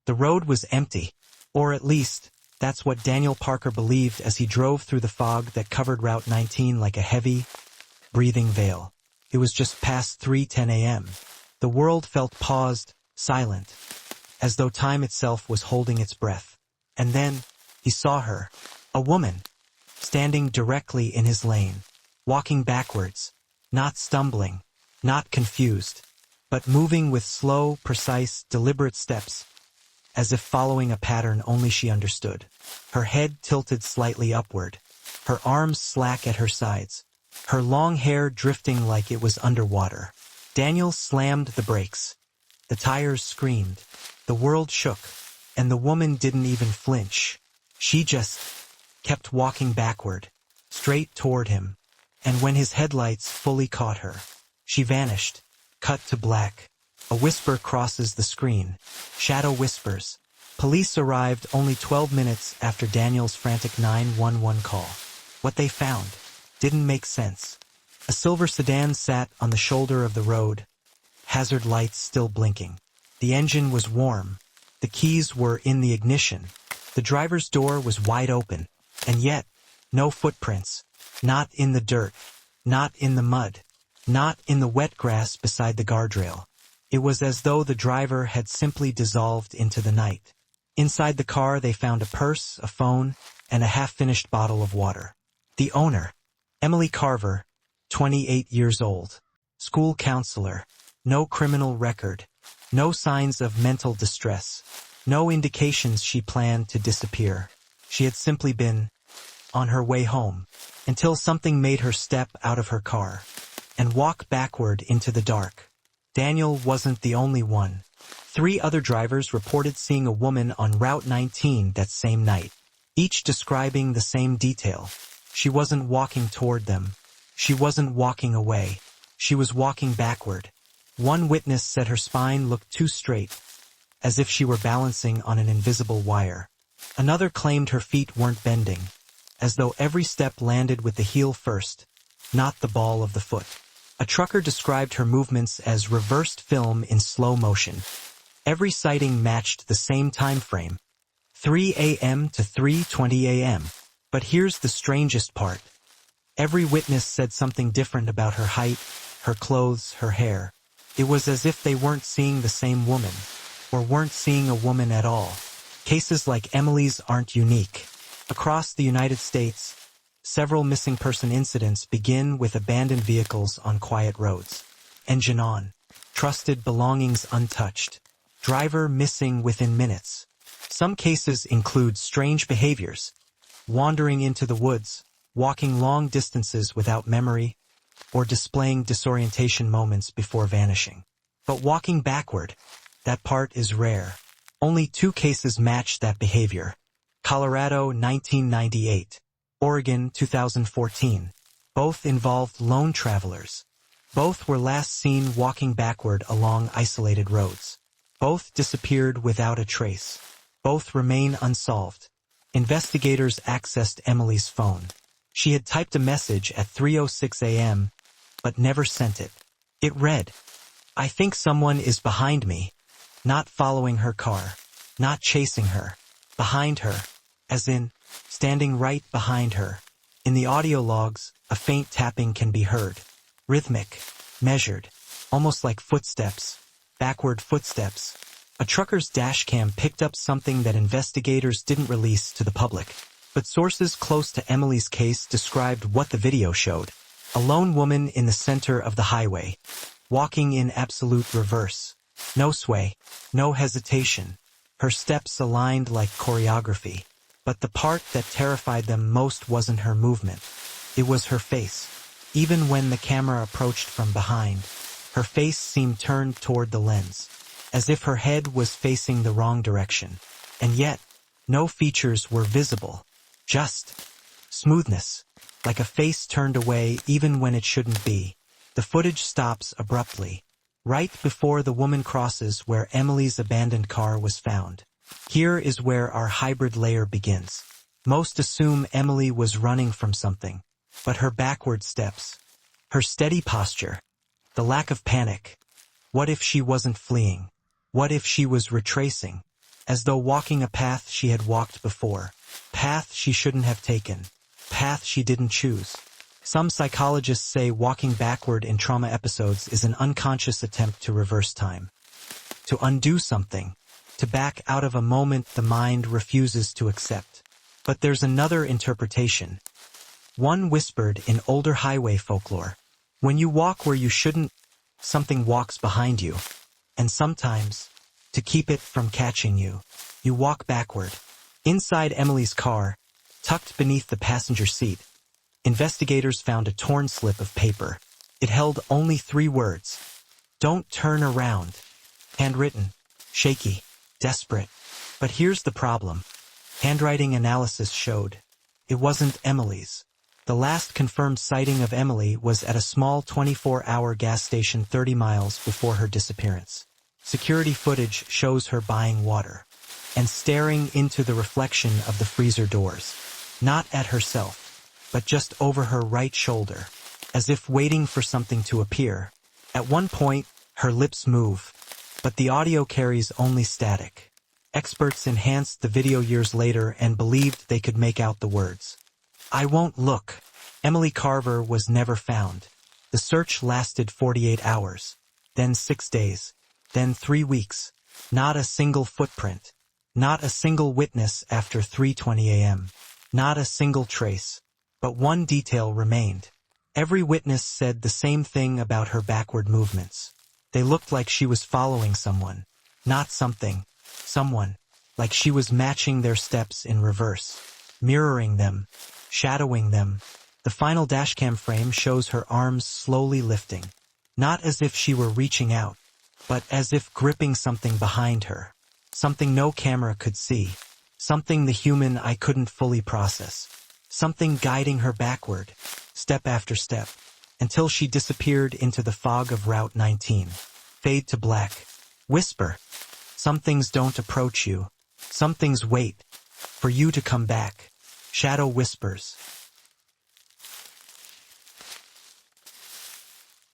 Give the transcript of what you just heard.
The road was empty, or at least, that's what Daniel Parker believed as he drove through the fog that covered Route 19 like a heavy, breathing veil. It was just past 3:10 a.m. The world felt paused, silent, as though time itself was holding its breath. And then, he saw her, a woman, standing directly in his lane, walking backwards, not stumbling, not confused, but moving with slow, precise, deliberate steps, as if following a pattern only she understood. Her head tilted slightly upward, her arms slack at her sides, her long hair drifting like it was underwater. Daniel slammed the brakes. The tires screamed, the world shook, and the woman didn't even flinch. She just kept walking backward, straight toward him, and when his headlights fully caught her, she vanished, cut to black. A whisper crosses the screen. ShadowWhispers. Police arrived only 12 minutes after Daniel's frantic 911 call. What they found didn't make sense. A silver sedan sat on the shoulder of the road, hazard lights still blinking. The engine was warm. The keys were in the ignition. The driver's door was wide open, and yet, no footprints. Not in the dirt, not in the mud, not in the wet grass beside the guardrail. It was as though the driver had simply dissolved into the night. Inside the car they found a purse, a phone, and a half-finished bottle of water. The owner, Emily Carver, 28 years old, school counselor, no criminal record, no signs of mental distress, no indications she planned to disappear. She had simply been on her way home, until something made her step out of her car and walk backward into the dark. Daniel wasn't the only one. 3 other drivers reported seeing a woman on Route 19 that same night, each describing the same detail. She wasn't walking toward them. She wasn't walking away. She was walking backward. One witness said her spine looked too straight, as if she were balancing on an invisible wire. Another claimed her feet weren't bending, as though every step landed with the heel first, not the ball of the foot. A trucker described her movements as reversed film in slow motion. Every sighting matched the same time frame, 3 a.m. to 3:20 a.m. But here's the strangest part. Every witness said something different about her height, her clothes, her hair. It was as if they weren't seeing the same woman, or weren't seeing a woman at all. Cases like Emily's aren't unique. Across the United States, several missing person incidents begin with abandoned vehicles on quiet roads. Engine on. Trusted belongings untouched. Driver missing within minutes. Some cases include strange behaviors. Wandering into the woods, walking long distances without memory, or displaying disorientation moments before vanishing. But walking backward, that part is rare. Only 2 cases match that behavior. Colorado, 1998. Oregon, 2014. Both involved lone travelers. Both were last seen walking backward along isolated roads. Both disappeared without a trace. Both remain unsolved. Investigators accessed Emily's phone. She had typed a message at 3:06 a.m., but never sent it. It read, "I think someone is behind me," not following her car, not chasing her, behind her, as in, standing right behind her. In the audio logs, a faint tapping can be heard. Rhythmic, measured, almost like footsteps, backward footsteps. A trucker's dashcam picked up something that investigators didn't release to the public, but sources close to Emily's case described what the video showed. A lone woman in the center of the highway, walking in absolute reverse. No sway, no hesitation. Her steps aligned like choreography. But the part that terrified them most wasn't her movement. It was her face. Even when the camera approached from behind, her face seemed turned toward the lens, as if her head was facing the wrong direction. And yet, no features were visible. Just smoothness, like a face turned away even when it shouldn't be. The footage stops abruptly, right before the woman crosses where Emily's abandoned car was found. Here is where our hybrid layer begins. Most assume Emily was running from something, but her backward steps, her steady posture, the lack of panic. What if she wasn't fleeing? What if she was retracing? as though walking a path she had walked before. Path she shouldn't have taken. Path she didn't choose. Some psychologists say walking backward in trauma episodes is an unconscious attempt to reverse time. To undo something. To back out of a moment the mind refuses to accept. But there's another interpretation. One whispered in older highway folklore. When you walk where you shouldn't, something walks behind you. And sometimes, to keep it from catching you, you walk backward. Inside Emily's car, tucked beneath the passenger seat, investigators found a torn slip of paper. It held only 3 words. Don't turn around. Handwritten, shaky, desperate. But here's the problem. Handwriting analysis showed it wasn't Emily's. The last confirmed sighting of Emily was at a small 24-hour gas station 30 miles before her disappearance. Security footage shows her buying water and staring into the reflection of the freezer doors, not at herself, but just over her right shoulder, as if waiting for something to appear. At one point, her lips move, but the audio carries only static. Experts enhanced the video years later and believed they could make out the words. I won't look. Emily Carver was never found. The search lasted 48 hours, then 6 days, then 3 weeks. Not a single footprint. Not a single witness after 3:20 a.m. Not a single trace. But one detail remained. Every witness said the same thing about her backward movements. They looked like she was following someone. Not something. Someone. Like she was matching their steps in reverse. Mirroring them. Shadowing them. The final dashcam frame shows her arms slowly lifting. Not as if she were reaching out, but as if gripping something behind her. Something no camera could see. Something the human eye couldn't fully process. Something guiding her backward, step after step, until she disappeared into the fog of Route 19. Fade to black. Whisper. Some things don't approach you. Some things wait for you to come back. Shadow Whispers.